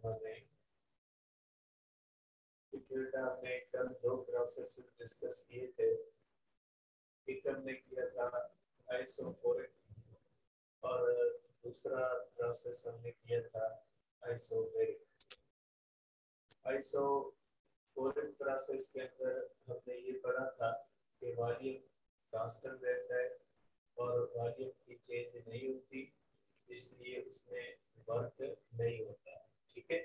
Morning. हमने कल दो प्रोसेस डिस्कस किए थे। एक हमने किया था आइसोकोरिक और दूसरा प्रोसेस हमने किया था आइसोबेरिक। आइसोकोरिक प्रोसेस के अंदर हमने ये पढ़ा था कि वॉल्यूम कांस्टेंट रहता है और वॉल्यूम की चेंज नहीं होती, इसलिए उसमें वर्क नहीं होता। ठीक है।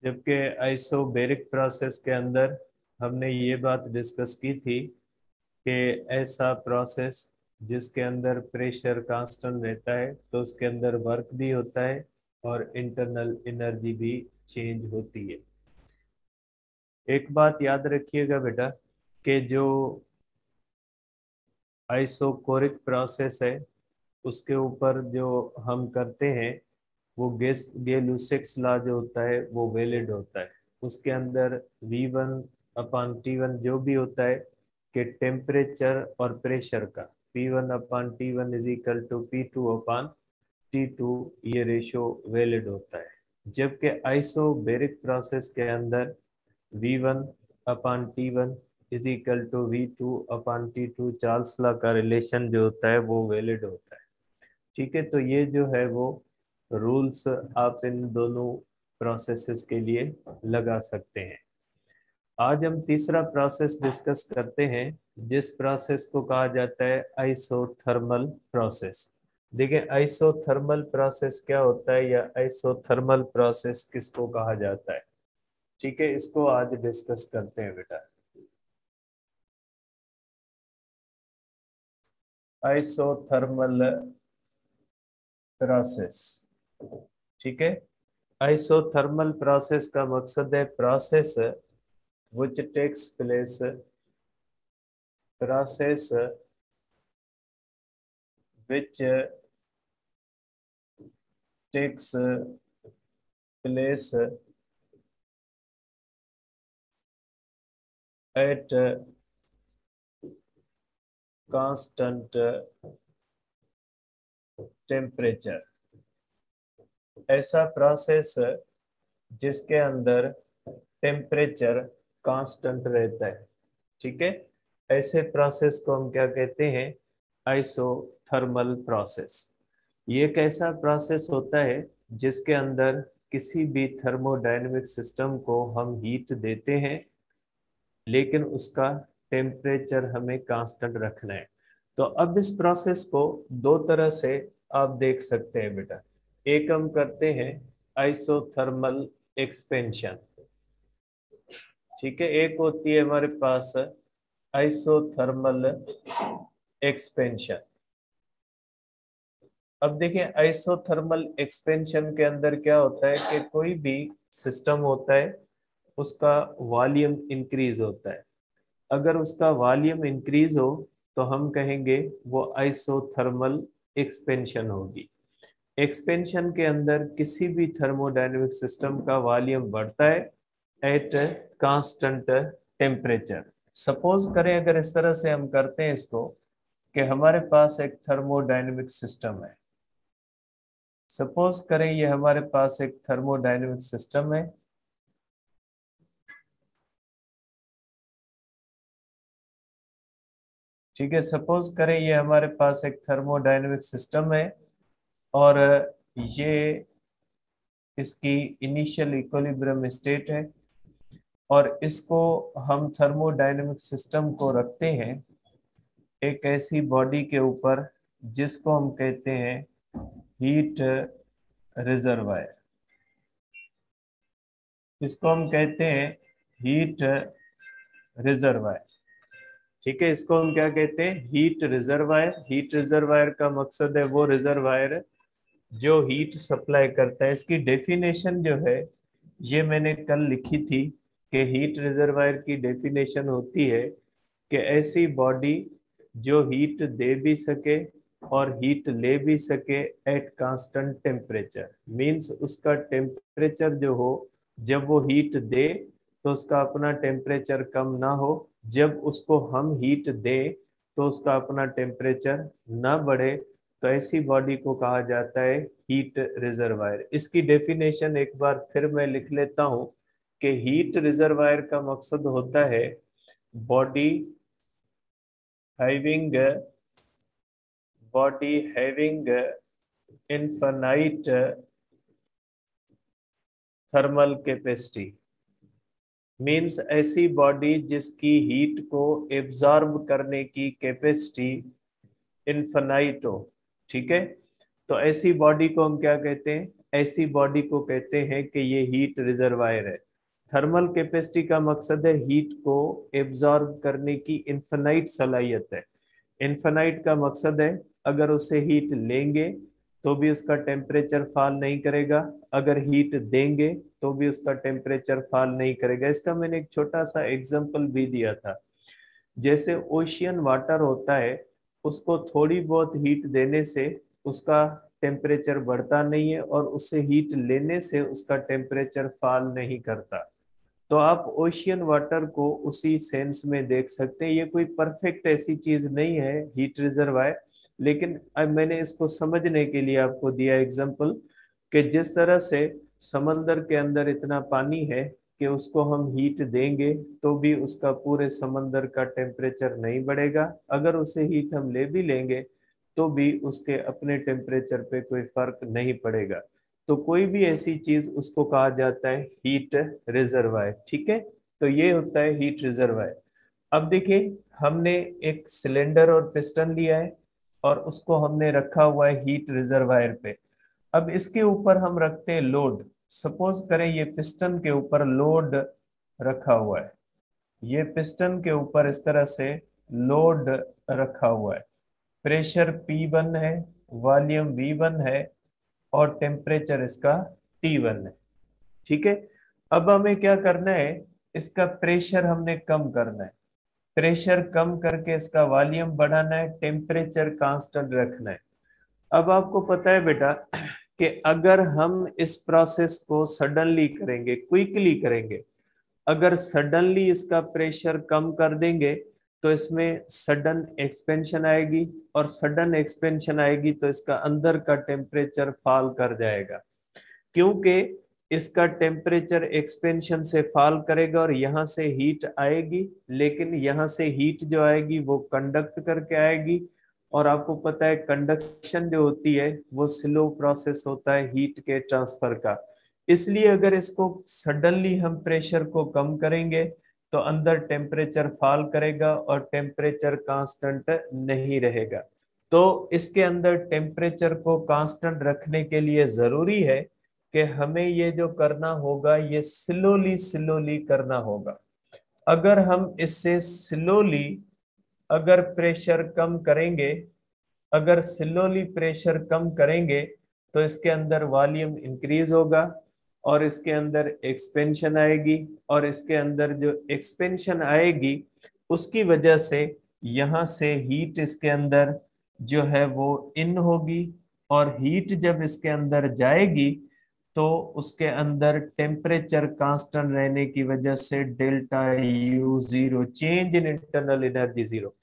जबकि आइसोबेरिक प्रोसेस के अंदर हमने ये बात डिस्कस की थी कि ऐसा प्रोसेस जिसके अंदर प्रेशर कांस्टेंट रहता है तो उसके अंदर वर्क भी होता है और इंटरनल एनर्जी भी चेंज होती है। एक बात याद रखिएगा बेटा कि जो आइसोकोरिक प्रोसेस है उसके ऊपर जो हम करते हैं वो गे लुसेक्स लॉ जो होता है वो वैलिड होता है। उसके अंदर V1/T1 जो भी होता है कि टेम्परेचर और प्रेशर का P1/T1 is equal to P2/T2 ये रेशो वैलिड होता है। जबकि आइसोबेरिक प्रोसेस के अंदर V1/T1 is equal to V2/T2 Charles law का रिलेशन जो होता है वो वैलिड होता है। ठीक है, तो ये जो है वो रूल्स आप इन दोनों प्रोसेसेस के लिए लगा सकते हैं। आज हम तीसरा प्रोसेस डिस्कस करते हैं जिस प्रोसेस को कहा जाता है आइसोथर्मल प्रोसेस। देखिए आइसोथर्मल प्रोसेस क्या होता है या आइसोथर्मल प्रोसेस किसको कहा जाता है। ठीक है, इसको आज डिस्कस करते हैं बेटा। Isothermal process. ठीक है, आइसोथर्मल प्रोसेस का मकसद है process which takes place process which takes place at constant temperature। ऐसा प्रोसेस जिसके अंदर टेम्परेचर कांस्टेंट रहता है। ठीक है, ऐसे प्रोसेस को हम क्या कहते हैं, आइसोथर्मल प्रोसेस। ये एक ऐसा प्रोसेस होता है जिसके अंदर किसी भी थर्मोडायनेमिक सिस्टम को हम हीट देते हैं लेकिन उसका टेम्परेचर हमें कांस्टेंट रखना है। तो अब इस प्रोसेस को दो तरह से आप देख सकते हैं बेटा। एक हम करते हैं आइसोथर्मल एक्सपेंशन। ठीक है, एक होती है हमारे पास आइसोथर्मल एक्सपेंशन। अब देखिए आइसोथर्मल एक्सपेंशन के अंदर क्या होता है कि कोई भी सिस्टम होता है उसका वॉल्यूम इंक्रीज होता है। अगर उसका वॉल्यूम इंक्रीज हो तो हम कहेंगे वो आइसोथर्मल एक्सपेंशन होगी। एक्सपेंशन के अंदर किसी भी थर्मोडायनेमिक सिस्टम का वॉल्यूम बढ़ता है एट कांस्टेंट टेम्परेचर। सपोज करें अगर इस तरह से हम करते हैं इसको कि हमारे पास एक थर्मोडायनेमिक सिस्टम है। सपोज करें ये हमारे पास एक थर्मोडायनेमिक सिस्टम है। ठीक है, सपोज करें ये हमारे पास एक थर्मोडायनेमिक सिस्टम है और ये इसकी इनिशियल इक्विलिब्रियम स्टेट है और इसको हम थर्मोडायनेमिक सिस्टम को रखते हैं एक ऐसी बॉडी के ऊपर जिसको हम कहते हैं हीट रिजर्वायर। इसको हम कहते हैं हीट रिजर्वायर। ठीक है, इसको हम क्या कहते हैं, हीट रिजर्वायर। हीट रिजर्वायर का मकसद है वो रिजर्वायर जो हीट सप्लाई करता है। इसकी डेफिनेशन जो है ये मैंने कल लिखी थी कि हीट रिजर्वायर की डेफिनेशन होती है कि ऐसी बॉडी जो हीट दे भी सके और हीट ले भी सके एट कांस्टेंट टेम्परेचर। मींस उसका टेम्परेचर जो हो, जब वो हीट दे तो उसका अपना टेम्परेचर कम ना हो, जब उसको हम हीट दे तो उसका अपना टेम्परेचर ना बढ़े। तो ऐसी बॉडी को कहा जाता है हीट रिजर्वायर। इसकी डेफिनेशन एक बार फिर मैं लिख लेता हूं कि हीट रिजर्वायर का मकसद होता है body having infinite thermal capacity. Means ऐसी बॉडी जिसकी हीट को एब्जॉर्ब करने की कैपेसिटी इनफाइनाइट हो। ठीक है, तो ऐसी बॉडी को हम क्या कहते हैं? ऐसी बॉडी को कहते हैं कि ये हीट रिजर्वायर है। थर्मल कैपेसिटी का मकसद है हीट को एब्जॉर्ब करने की इनफाइनाइट सलाहियत है। इनफाइनाइट का मकसद है अगर उसे हीट लेंगे तो भी उसका टेम्परेचर फॉल नहीं करेगा, अगर हीट देंगे तो भी उसका टेम्परेचर फॉल नहीं करेगा। इसका मैंने एक छोटा सा एग्जांपल भी दिया था। जैसे ओशियन वाटर होता है, उसको थोड़ी बहुत हीट देने से उसका टेम्परेचर बढ़ता नहीं है और उससे हीट लेने से उसका टेम्परेचर फॉल नहीं करता। तो आप ओशियन वाटर को उसी सेंस में देख सकते हैं। ये कोई परफेक्ट ऐसी चीज नहीं है हीट रिजर्वायर, लेकिन अब मैंने इसको समझने के लिए आपको दिया एग्जांपल कि जिस तरह से समंदर के अंदर इतना पानी है कि उसको हम हीट देंगे तो भी उसका पूरे समंदर का टेम्परेचर नहीं बढ़ेगा, अगर उसे हीट हम ले भी लेंगे तो भी उसके अपने टेम्परेचर पे कोई फर्क नहीं पड़ेगा। तो कोई भी ऐसी चीज उसको कहा जाता है हीट रिजर्वायर। ठीक है, तो ये होता है हीट रिजर्वायर। अब देखिए, हमने एक सिलेंडर और पिस्टन लिया है और उसको हमने रखा हुआ है हीट रिजर्वायर पे। अब इसके ऊपर हम रखते हैं लोड। सपोज करें ये पिस्टन के ऊपर लोड रखा हुआ है, ये पिस्टन के ऊपर इस तरह से लोड रखा हुआ है। प्रेशर P1 है, वॉल्यूम V1 है और टेम्परेचर इसका T1 है। ठीक है, अब हमें क्या करना है? इसका प्रेशर हमने कम करना है, प्रेशर कम करके इसका वॉल्यूम बढ़ाना है, टेम्परेचर कांस्टेंट रखना है। अब आपको पता है बेटा कि अगर हम इस प्रोसेस को सडनली करेंगे, क्विकली करेंगे, अगर सडनली इसका प्रेशर कम कर देंगे तो इसमें सडन एक्सपेंशन आएगी, और सडन एक्सपेंशन आएगी तो इसका अंदर का टेम्परेचर फॉल कर जाएगा, क्योंकि इसका टेम्परेचर एक्सपेंशन से फॉल करेगा और यहाँ से हीट आएगी, लेकिन यहाँ से हीट जो आएगी वो कंडक्ट करके आएगी। और आपको पता है कंडक्शन जो होती है वो स्लो प्रोसेस होता है हीट के ट्रांसफर का। इसलिए अगर इसको सडनली हम प्रेशर को कम करेंगे तो अंदर टेम्परेचर फॉल करेगा और टेम्परेचर कांस्टेंट नहीं रहेगा। तो इसके अंदर टेम्परेचर को कांस्टेंट रखने के लिए जरूरी है कि हमें ये जो करना होगा ये स्लोली स्लोली करना होगा। अगर हम इससे स्लोली अगर प्रेशर कम करेंगे, अगर स्लोली प्रेशर कम करेंगे तो इसके अंदर वॉल्यूम इंक्रीज होगा और इसके अंदर एक्सपेंशन आएगी, और इसके अंदर जो एक्सपेंशन आएगी उसकी वजह से यहाँ से हीट इसके अंदर जो है वो इन होगी, और हीट जब इसके अंदर जाएगी तो उसके अंदर टेम्परेचर कांस्टेंट रहने की वजह से delta U zero, change in internal energy zero.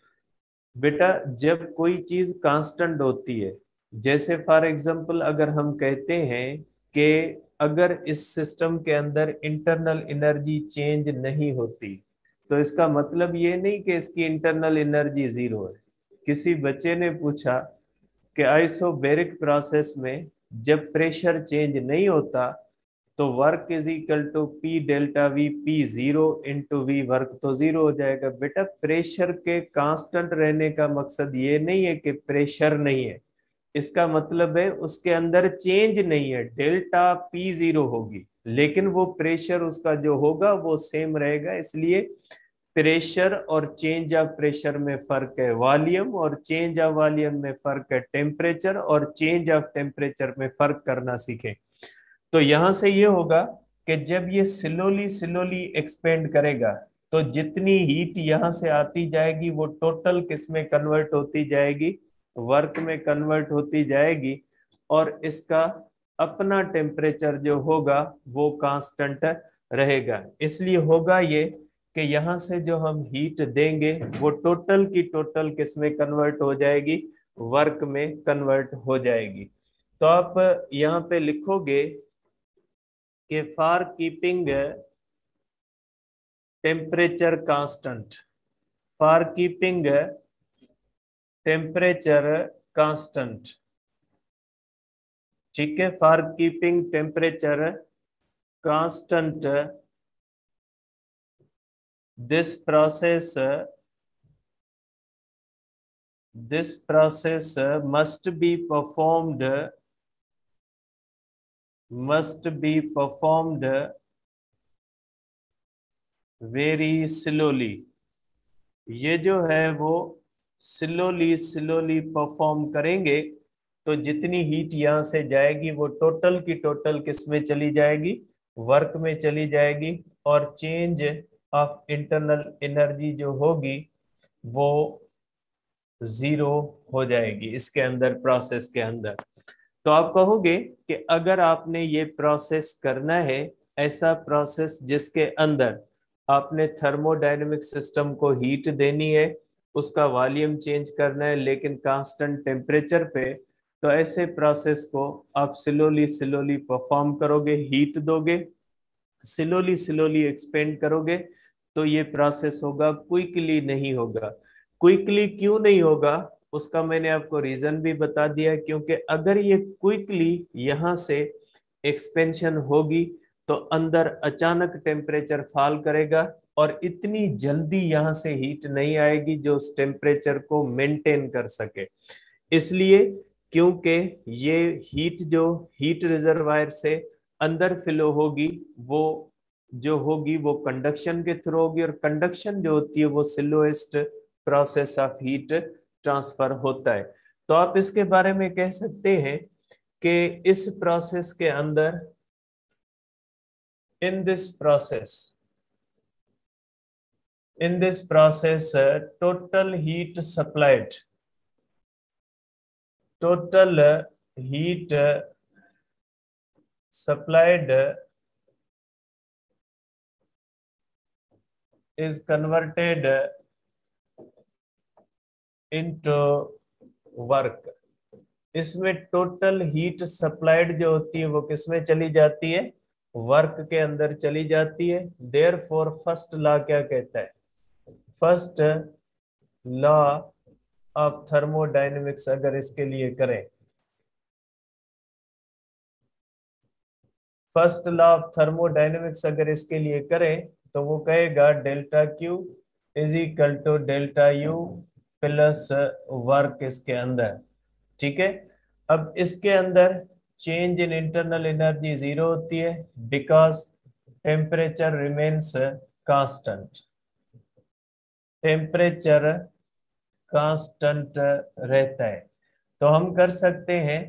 बेटा जब कोई चीज कांस्टेंट होती है, जैसे फॉर एग्जांपल अगर हम कहते हैं कि अगर इस सिस्टम के अंदर इंटरनल एनर्जी चेंज नहीं होती, तो इसका मतलब ये नहीं कि इसकी इंटरनल एनर्जी जीरो है। किसी बच्चे ने पूछा कि आइसोबैरिक प्रोसेस में जब प्रेशर चेंज नहीं होता तो work is equal to P delta V, P zero into V, work तो जीरो हो जाएगा। बेटा प्रेशर के कांस्टेंट रहने का मकसद ये नहीं है कि प्रेशर नहीं है, इसका मतलब है उसके अंदर चेंज नहीं है, डेल्टा पी जीरो होगी, लेकिन वो प्रेशर उसका जो होगा वो सेम रहेगा। इसलिए प्रेशर और चेंज ऑफ प्रेशर में फर्क है वॉल्यूम, और चेंज ऑफ वॉल्यूम में फर्क है टेम्परेचर, और चेंज ऑफ टेम्परेचर में फर्क करना सीखें। तो यहां से ये होगा कि जब ये स्लोली स्लोली एक्सपेंड करेगा तो जितनी हीट यहां से आती जाएगी वो टोटल किस में कन्वर्ट होती जाएगी? वर्क में कन्वर्ट होती जाएगी और इसका अपना टेम्परेचर जो होगा वो कांस्टेंट रहेगा। इसलिए होगा ये कि यहाँ से जो हम हीट देंगे वो टोटल की टोटल किस में कन्वर्ट हो जाएगी, वर्क में कन्वर्ट हो जाएगी। तो आप यहाँ पे लिखोगे कि for keeping temperature constant, for keeping temperature constant, ठीक है, for keeping temperature constant this process must be performed very slowly। ये जो है वो स्लोली परफॉर्म करेंगे तो जितनी हीट यहाँ से जाएगी वो टोटल की टोटल किस में चली जाएगी, वर्क में चली जाएगी। और चेंज ऑफ इंटरनल एनर्जी जो होगी वो जीरो हो जाएगी इसके अंदर, प्रोसेस के अंदर। तो आप कहोगे कि अगर आपने ये प्रोसेस करना है, ऐसा प्रोसेस जिसके अंदर आपने थर्मोडायनेमिक सिस्टम को हीट देनी है, उसका वॉल्यूम चेंज करना है लेकिन कांस्टेंट टेम्परेचर पे, तो ऐसे प्रोसेस को आप स्लोली परफॉर्म करोगे, हीट दोगे, स्लोली एक्सपेंड करोगे, तो ये प्रोसेस होगा, क्विकली नहीं होगा। क्विकली क्यों नहीं होगा उसका मैंने आपको रीजन भी बता दिया, क्योंकि अगर ये क्विकली यहां से एक्सपेंशन होगी तो अंदर अचानक टेम्परेचर फॉल करेगा और इतनी जल्दी यहां से हीट नहीं आएगी जो उस टेम्परेचर को मेंटेन कर सके। इसलिए क्योंकि ये हीट जो हीट रिजर्वायर से अंदर फ्लो होगी वो जो होगी वो कंडक्शन के थ्रू होगी, और कंडक्शन जो होती है वो slowest process of heat transfer होता है। तो आप इसके बारे में कह सकते हैं कि इस प्रोसेस के अंदर, in this process total heat supplied, total heat supplied is converted into work। इसमें टोटल हीट सप्लाइड जो होती है वो किसमें चली जाती है, वर्क के अंदर चली जाती है। देयरफॉर फर्स्ट लॉ क्या कहता है, फर्स्ट लॉ ऑफ थर्मोडायनेमिक्स अगर इसके लिए करें, फर्स्ट लॉ ऑफ थर्मोडायनेमिक्स अगर इसके लिए करें तो वो कहेगा delta Q is equal to delta U plus work इसके अंदर, ठीक है। अब इसके अंदर change in internal energy zero होती है because temperature remains constant, temperature constant रहता है। तो हम कर सकते हैं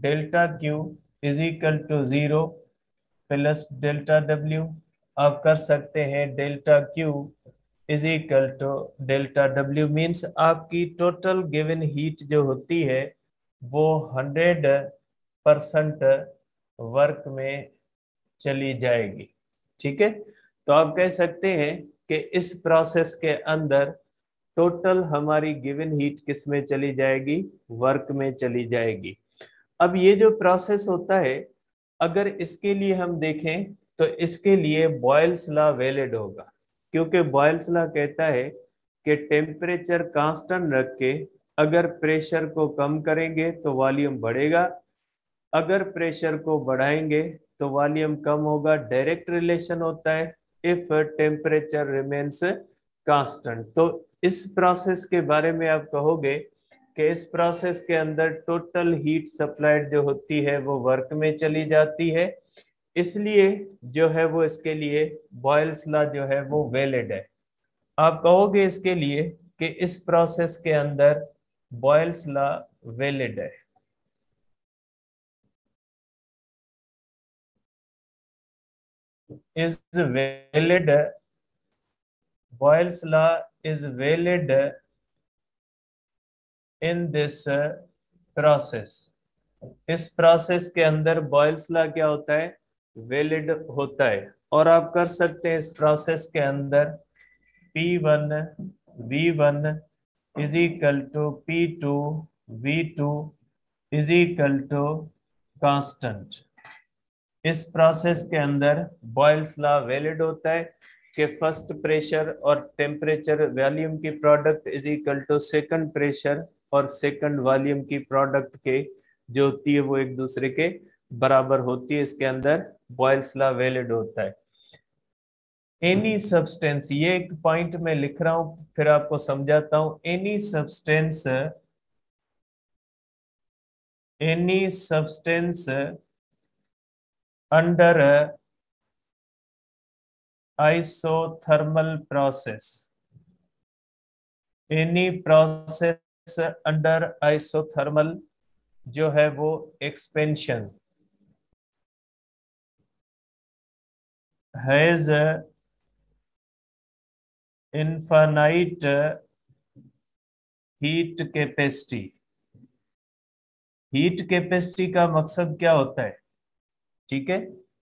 delta Q is equal to zero plus delta W. आप कर सकते हैं delta Q is equal to delta W, means आपकी टोटल गिवन हीट जो होती है वो 100% वर्क में चली जाएगी, ठीक है। तो आप कह सकते हैं कि इस प्रोसेस के अंदर टोटल हमारी गिवन हीट किस में चली जाएगी, वर्क में चली जाएगी। अब ये जो प्रोसेस होता है अगर इसके लिए हम देखें तो इसके लिए बॉयल्स लॉ वैलिड होगा, क्योंकि बॉयल्स लॉ कहता है कि टेम्परेचर कांस्टेंट रख के अगर प्रेशर को कम करेंगे तो वॉल्यूम बढ़ेगा, अगर प्रेशर को बढ़ाएंगे तो वॉल्यूम कम होगा। डायरेक्ट रिलेशन होता है इफ टेम्परेचर रिमेन्स कांस्टेंट। तो इस प्रोसेस के बारे में आप कहोगे कि इस प्रोसेस के अंदर टोटल हीट सप्लाइड जो होती है वो वर्क में चली जाती है, इसलिए जो है वो इसके लिए बॉयल्स लॉ जो है वो वैलिड है। आप कहोगे इसके लिए कि इस प्रोसेस के अंदर बॉयल्स लॉ वैलिड है, is valid, Boyle's law is valid in this process, इस प्रोसेस के अंदर बॉयल्स लॉ क्या होता है, वैलिड होता है। और आप कर सकते हैं इस प्रोसेस के अंदर P1 V1 is equal to P2 V2 is equal to constant. इस प्रोसेस के अंदर बॉयल्स लॉ वैलिड होता है कि फर्स्ट प्रेशर और टेम्परेचर वॉल्यूम की product is equal to second pressure और सेकंड वॉल्यूम की प्रोडक्ट के जो होती है वो एक दूसरे के बराबर होती है। इसके अंदर बॉयल्स लॉ वैलिड होता है। एनी सब्सटेंस, ये एक पॉइंट में लिख रहा हूं फिर आपको समझाता हूं। Any substance under isothermal process, any process under isothermal जो है वो expansion has infinite heat capacity. Heat capacity का मकसद क्या होता है, ठीक है,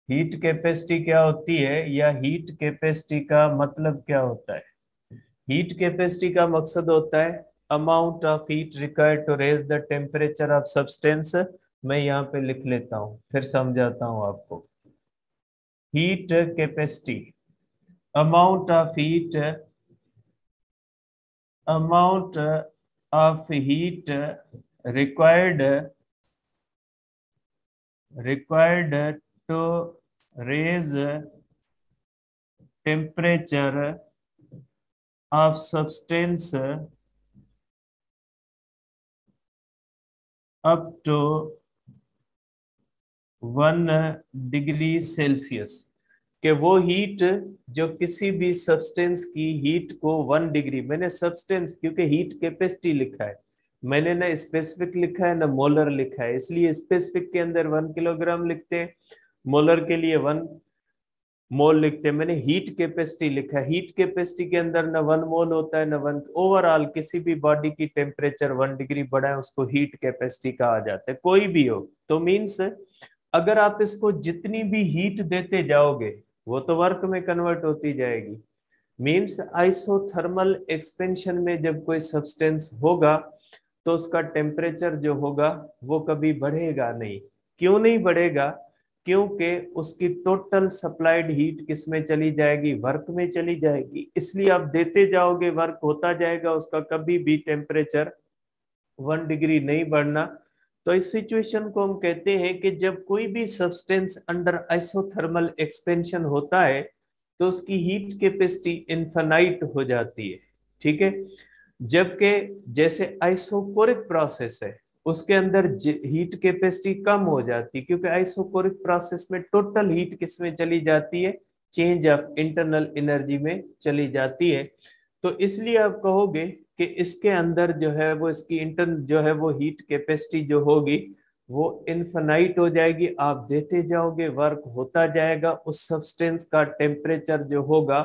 हीट कैपेसिटी क्या होती है या हीट कैपेसिटी का मतलब क्या होता है। हीट कैपेसिटी का मकसद होता है amount of heat required to raise the temperature of substance. मैं यहाँ पे लिख लेता हूँ फिर समझाता हूँ आपको। Heat capacity, amount of heat, amount of heat required to raise temperature of substance up to 1 degree Celsius. कि वो हीट जो किसी भी सब्सटेंस की हीट को 1 डिग्री, मैंने सब्सटेंस क्योंकि हीट कैपेसिटी लिखा है, मैंने ना स्पेसिफिक लिखा है ना मोलर लिखा है, इसलिए स्पेसिफिक के अंदर 1 किलोग्राम लिखते हैं, मोलर के लिए 1 मोल लिखते हैं। मैंने हीट कैपेसिटी लिखा है, हीट कैपेसिटी के अंदर न 1 मोल होता है न 1, ओवरऑल किसी भी बॉडी की टेम्परेचर 1 डिग्री बढ़ा है उसको हीट कैपेसिटी कहा जाता है, कोई भी हो। तो मीन्स अगर आप इसको जितनी भी हीट देते जाओगे वो तो वर्क में कन्वर्ट होती जाएगी। मीन्स आइसोथर्मल एक्सपेंशन में जब कोई सब्सटेंस होगा तो उसका टेम्परेचर जो होगा वो कभी बढ़ेगा नहीं। क्यों नहीं बढ़ेगा, क्योंकि उसकी टोटल सप्लाइड हीट किस में चली जाएगी, वर्क में चली जाएगी। इसलिए आप देते जाओगे वर्क होता जाएगा, उसका कभी भी टेम्परेचर 1 डिग्री नहीं बढ़ना। तो इस सिचुएशन को हम कहते हैं कि जब कोई भी सब्सटेंस अंडर आइसोथर्मल एक्सपेंशन होता है तो उसकी हीट कैपेसिटी इनफाइनाइट हो जाती है, ठीक है। जबकि जैसे आइसोकोरिक प्रोसेस है उसके अंदर हीट कैपेसिटी कम हो जाती है, क्योंकि आइसोकोरिक प्रोसेस में टोटल हीट किस में चली जाती है, चेंज ऑफ इंटरनल एनर्जी में चली जाती है। तो इसलिए आप कहोगे कि इसके अंदर जो है वो इसकी इंटरन जो है वो हीट कैपेसिटी जो होगी वो इनफाइनाइट हो जाएगी। आप देते जाओगे वर्क होता जाएगा, उस सब्सटेंस का टेम्परेचर जो होगा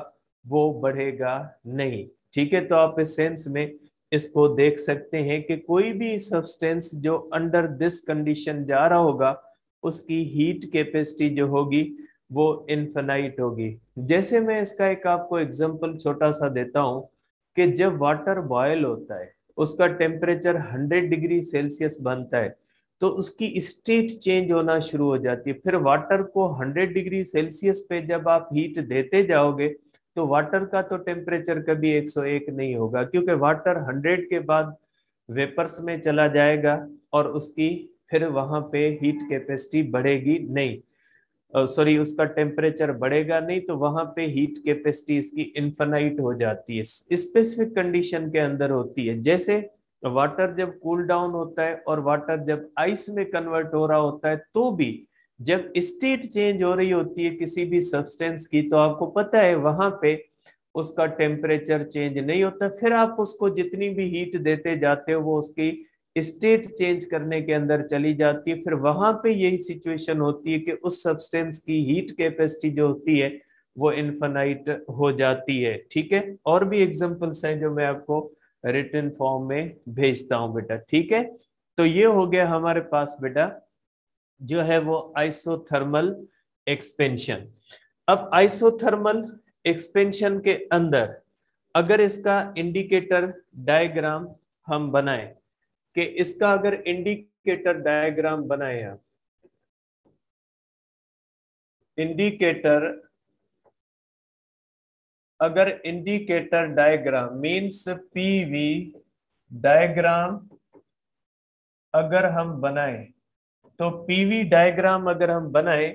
वो बढ़ेगा नहीं, ठीक है। तो आप इस सेंस में इसको देख सकते हैं कि कोई भी सब्सटेंस जो अंडर दिस कंडीशन जा रहा होगा उसकी हीट कैपेसिटी जो होगी वो इनफाइनाइट होगी। जैसे मैं इसका एक आपको एग्जांपल छोटा सा देता हूं कि जब वाटर बॉयल होता है उसका टेम्परेचर 100 डिग्री सेल्सियस बनता है तो उसकी स्टेट चेंज होना शुरू हो जाती है। फिर वाटर को 100 डिग्री सेल्सियस पे जब आप हीट देते जाओगे तो वाटर का तो टेम्परेचर कभी 101 नहीं होगा, क्योंकि वाटर 100 के बाद वेपर्स में चला जाएगा और उसकी फिर वहां पे हीट कैपेसिटी बढ़ेगी नहीं, सॉरी उसका टेम्परेचर बढ़ेगा नहीं, तो वहां पे हीट कैपेसिटी इसकी इनफाइनाइट हो जाती है, स्पेसिफिक कंडीशन के अंदर होती है। जैसे वाटर जब कूल डाउन होता है और वाटर जब आइस में कन्वर्ट हो रहा होता है तो भी जब स्टेट चेंज हो रही होती है किसी भी सब्सटेंस की तो आपको पता है वहां पे उसका टेम्परेचर चेंज नहीं होता। फिर आप उसको जितनी भी हीट देते जाते हो वो उसकी स्टेट चेंज करने के अंदर चली जाती है। फिर वहां पे यही सिचुएशन होती है कि उस सब्सटेंस की हीट कैपेसिटी जो होती है वो इनफाइनाइट हो जाती है, ठीक है। और भी एग्जांपल्स हैं जो मैं आपको रिटन फॉर्म में भेजता हूं बेटा, ठीक है। तो ये हो गया हमारे पास बेटा जो है वो आइसोथर्मल एक्सपेंशन। अब आइसोथर्मल एक्सपेंशन के अंदर अगर इसका इंडिकेटर डायग्राम हम बनाए, कि इसका अगर इंडिकेटर डायग्राम बनाए आप, इंडिकेटर अगर indicator diagram means PV diagram अगर हम बनाए, तो पीवी डायग्राम अगर हम बनाए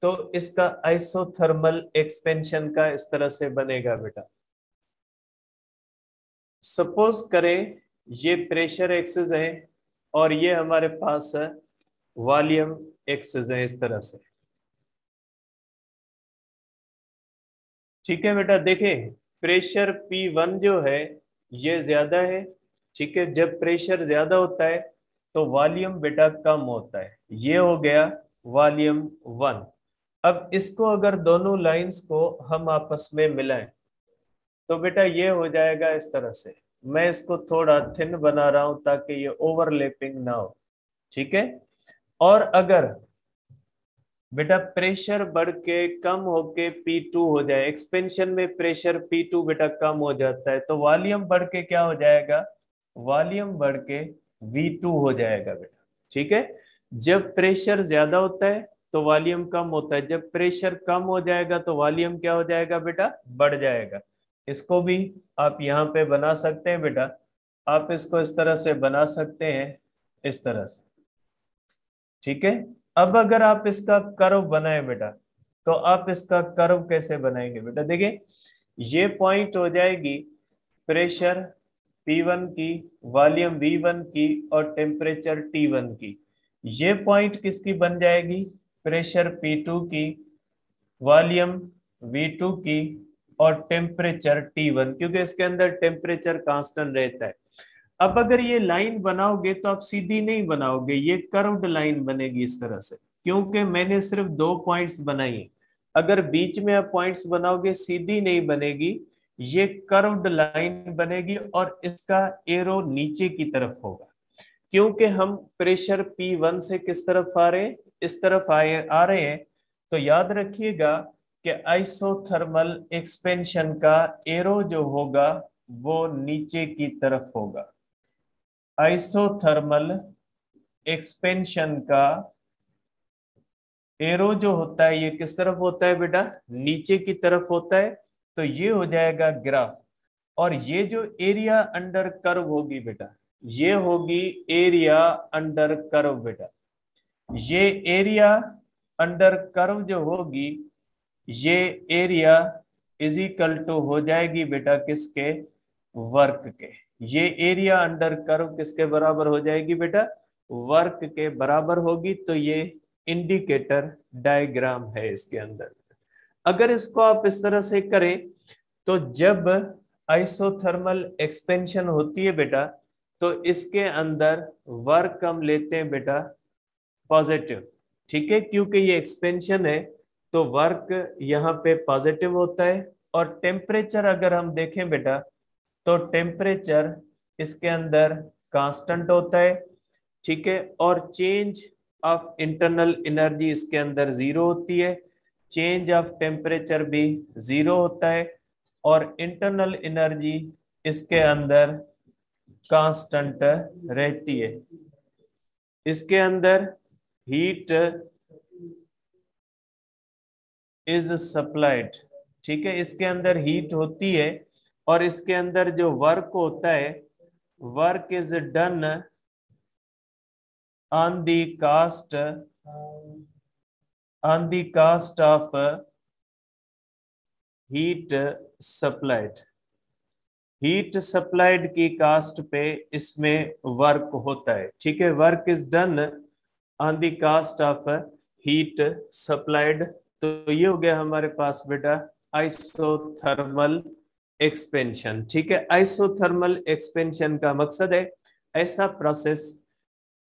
तो इसका आइसोथर्मल एक्सपेंशन का इस तरह से बनेगा बेटा। सपोज करें ये प्रेशर एक्सिस है और ये हमारे पास है वॉल्यूम एक्सिस है इस तरह से, ठीक है बेटा। देखें प्रेशर P1 जो है ये ज्यादा है, ठीक है। जब प्रेशर ज्यादा होता है तो वॉल्यूम बेटा कम होता है, ये हो गया वॉल्यूम 1। अब इसको अगर दोनों लाइंस को हम आपस में मिलाएं तो बेटा ये हो जाएगा इस तरह से। मैं इसको थोड़ा थिन बना रहा हूं ताकि ये ओवरलैपिंग ना हो, ठीक है। और अगर बेटा प्रेशर बढ़ के कम होके P2 हो जाए, एक्सपेंशन में प्रेशर P2 बेटा कम हो जाता है, तो वॉल्यूम बढ़ के क्या हो जाएगा, वॉल्यूम बढ़ के V2 हो जाएगा बेटा, ठीक है। जब प्रेशर ज्यादा होता है तो वॉल्यूम कम होता है, जब प्रेशर कम हो जाएगा तो वॉल्यूम क्या हो जाएगा बेटा, बढ़ जाएगा। इसको भी आप यहाँ पे बना सकते हैं बेटा, आप इसको इस तरह से बना सकते हैं, इस तरह से, ठीक है। अब अगर आप इसका कर्व बनाए बेटा, तो आप इसका कर्व कैसे बनाएंगे बेटा, देखिए ये पॉइंट हो जाएगी प्रेशर P1 की, वॉल्यूम V1 की और टेम्परेचर T1 की। ये पॉइंट किसकी बन जाएगी, प्रेशर P2 की, वॉल्यूम V2 की और टेम्परेचर T1, क्योंकि इसके अंदर टेम्परेचर कांस्टेंट रहता है। अब अगर ये लाइन बनाओगे तो आप सीधी नहीं बनाओगे, ये कर्व्ड लाइन बनेगी इस तरह से, क्योंकि मैंने सिर्फ 2 पॉइंट्स बनाई है। अगर बीच में आप पॉइंट्स बनाओगे सीधी नहीं बनेगी, ये कर्व्ड लाइन बनेगी और इसका एरो नीचे की तरफ होगा, क्योंकि हम प्रेशर P1 से किस तरफ आ रहे हैं, इस तरफ आ रहे हैं। तो याद रखिएगा कि आइसोथर्मल एक्सपेंशन का एरो जो होगा वो नीचे की तरफ होगा। आइसोथर्मल एक्सपेंशन का एरो जो होता है ये किस तरफ होता है बेटा, नीचे की तरफ होता है। तो ये हो जाएगा ग्राफ, और ये जो एरिया अंडर कर्व होगी बेटा, ये होगी एरिया अंडर कर्व बेटा। ये एरिया अंडर कर्व जो होगी, ये एरिया इज इक्वल टू हो जाएगी बेटा किसके, वर्क के। ये एरिया अंडर कर्व किसके बराबर हो जाएगी बेटा, वर्क के बराबर होगी। तो ये इंडिकेटर डायग्राम है इसके अंदर। अगर इसको आप इस तरह से करें तो जब आइसोथर्मल एक्सपेंशन होती है बेटा, तो इसके अंदर वर्क हम लेते हैं बेटा पॉजिटिव, ठीक है, क्योंकि ये एक्सपेंशन है तो वर्क यहाँ पे पॉजिटिव होता है। और टेम्परेचर अगर हम देखें बेटा, तो टेम्परेचर इसके अंदर कांस्टेंट होता है, ठीक है। और चेंज ऑफ इंटरनल एनर्जी इसके अंदर 0 होती है, चेंज ऑफ टेम्परेचर भी 0 होता है, और इंटरनल एनर्जी इसके अंदर कांस्टेंट रहती है। इसके अंदर हीट इज सप्लाइड, ठीक है, इसके अंदर हीट होती है, और इसके अंदर जो वर्क होता है, work is done on the cost of heat supplied. Heat supplied की कास्ट पे इसमें वर्क होता है, ठीक है। Work is done on the cost of heat supplied. तो ये हो गया हमारे पास बेटा आइसोथर्मल एक्सपेंशन, ठीक है। आइसोथर्मल एक्सपेंशन का मकसद है ऐसा प्रोसेस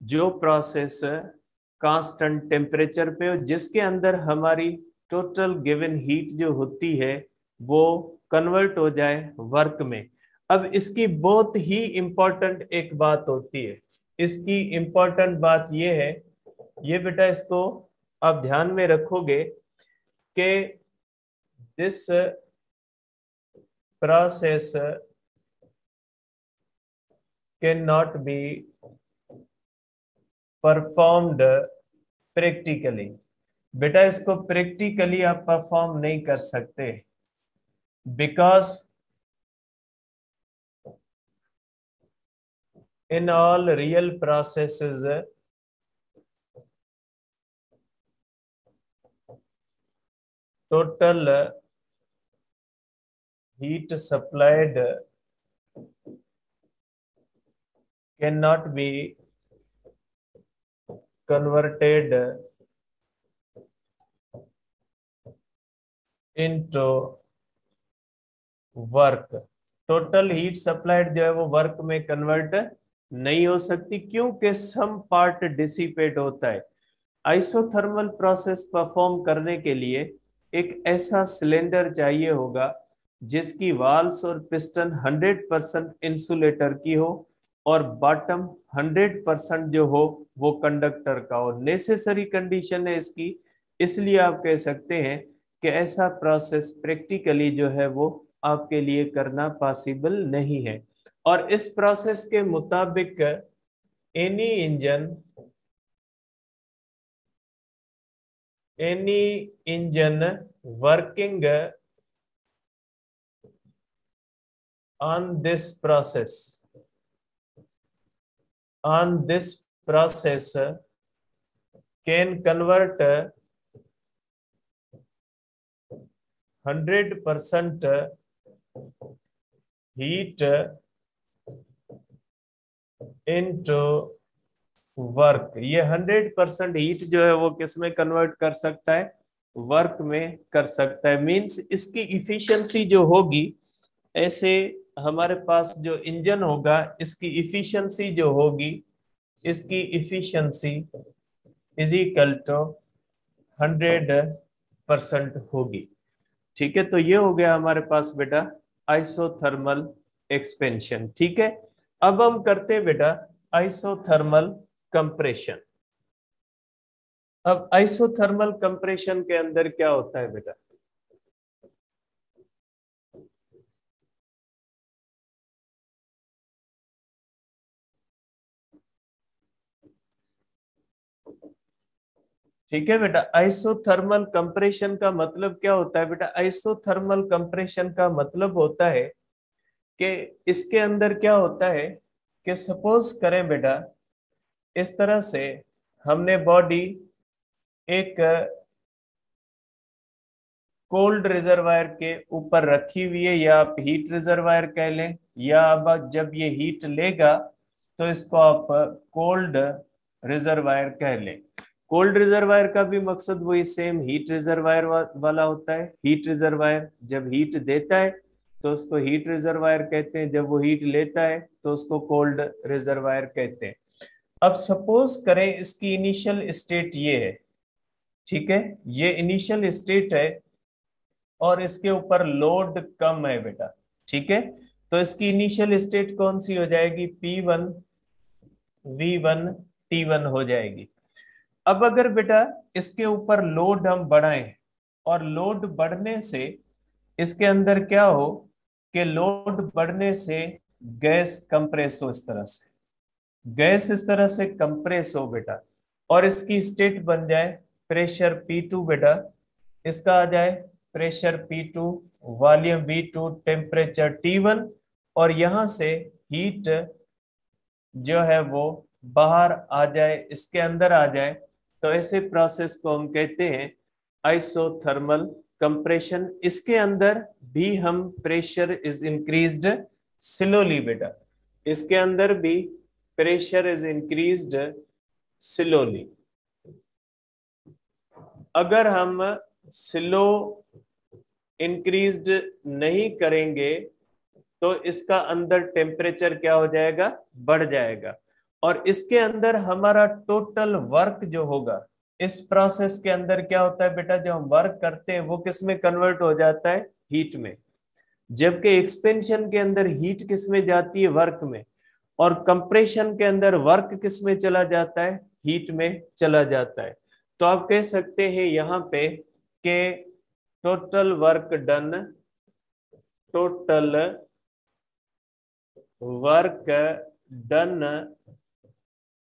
जो प्रोसेस कांस्टेंट टेम्परेचर पे हो, जिसके अंदर हमारी टोटल गिवन हीट जो होती है वो कन्वर्ट हो जाए वर्क में। अब इसकी बहुत ही इंपॉर्टेंट एक बात होती है। इसकी इंपॉर्टेंट बात ये है, ये बेटा इसको आप ध्यान में रखोगे कि this process can not be performed practically. बेटा इसको प्रैक्टिकली आप परफॉर्म नहीं कर सकते, because in all real processes total heat supplied cannot be converted into work. Total heat supplied जो है वो वर्क में कन्वर्ट नहीं हो सकती, क्योंकि सम पार्ट डिसिपेट होता है। आइसोथर्मल प्रोसेस परफॉर्म करने के लिए एक ऐसा सिलेंडर चाहिए होगा जिसकी वाल्स और पिस्टन 100% इंसुलेटर की हो और बॉटम 100% जो हो वो कंडक्टर का हो। नेसेसरी कंडीशन है इसकी, इसलिए आप कह सकते हैं कि ऐसा प्रोसेस प्रैक्टिकली जो है वो आपके लिए करना पॉसिबल नहीं है। और इस प्रोसेस के मुताबिक any engine working on this process can convert 100% heat into work. ये 100% हीट जो है वो किस में कन्वर्ट कर सकता है, वर्क में कर सकता है। मींस इसकी इफिशिएंसी जो होगी, ऐसे हमारे पास जो इंजन होगा इसकी इफिशिएंसी जो होगी, इसकी इफिशिएंसी इज इक्वल टू 100% होगी। ठीक है, तो ये हो गया हमारे पास बेटा आइसोथर्मल एक्सपेंशन। ठीक है, अब हम करते हैं बेटा आइसोथर्मल कंप्रेशन। अब आइसोथर्मल कंप्रेशन के अंदर क्या होता है बेटा, ठीक है बेटा। आइसोथर्मल कंप्रेशन का मतलब क्या होता है बेटा, आइसोथर्मल कंप्रेशन का मतलब होता है कि इसके अंदर क्या होता है कि सपोज करें बेटा, इस तरह से हमने बॉडी एक कोल्ड रिजर्वायर के ऊपर रखी हुई है, या आप हीट रिजर्वायर कह लें, या अब जब ये हीट लेगा तो इसको आप कोल्ड रिजर्वायर कह लें। कोल्ड रिजर्वायर का भी मकसद वही सेम हीट रिजर्वायर वाला होता है। हीट रिजर्वायर जब हीट देता है तो उसको हीट रिजर्वायर कहते हैं, जब वो हीट लेता है तो उसको कोल्ड रिजर्वायर कहते हैं। अब सपोज करें इसकी इनिशियल स्टेट ये है, ठीक है, ये इनिशियल स्टेट है और इसके ऊपर लोड कम है बेटा। ठीक है, तो इसकी इनिशियल स्टेट कौन सी हो जाएगी, P1 V1 T1 हो जाएगी। अब अगर बेटा इसके ऊपर लोड हम बढ़ाएं और लोड बढ़ने से इसके अंदर क्या हो कि लोड बढ़ने से गैस कंप्रेस हो, इस तरह से गैस इस तरह से कंप्रेस हो बेटा, और इसकी स्टेट बन जाए प्रेशर P2 बेटा, इसका आ जाए pressure P2, volume V2, temperature T1, और यहां से हीट जो है वो बाहर आ जाए, इसके अंदर आ जाए। तो ऐसे प्रोसेस को हम कहते हैं आइसोथर्मल कंप्रेशन। इसके अंदर भी हम प्रेशर इज इंक्रीज्ड स्लोली बेटा, इसके अंदर भी प्रेशर इज इंक्रीज्ड स्लोली। अगर हम स्लो इंक्रीज्ड नहीं करेंगे तो इसका अंदर टेम्परेचर क्या हो जाएगा, बढ़ जाएगा, और इसके अंदर हमारा टोटल वर्क जो होगा, इस प्रोसेस के अंदर क्या होता है बेटा, जो हम वर्क करते हैं वो किस में कन्वर्ट हो जाता है, हीट में। जबकि एक्सपेंशन के अंदर हीट किस में जाती है, वर्क में, और कंप्रेशन के अंदर वर्क किस में चला जाता है, हीट में चला जाता है। तो आप कह सकते हैं यहाँ पे कि total work done, total work done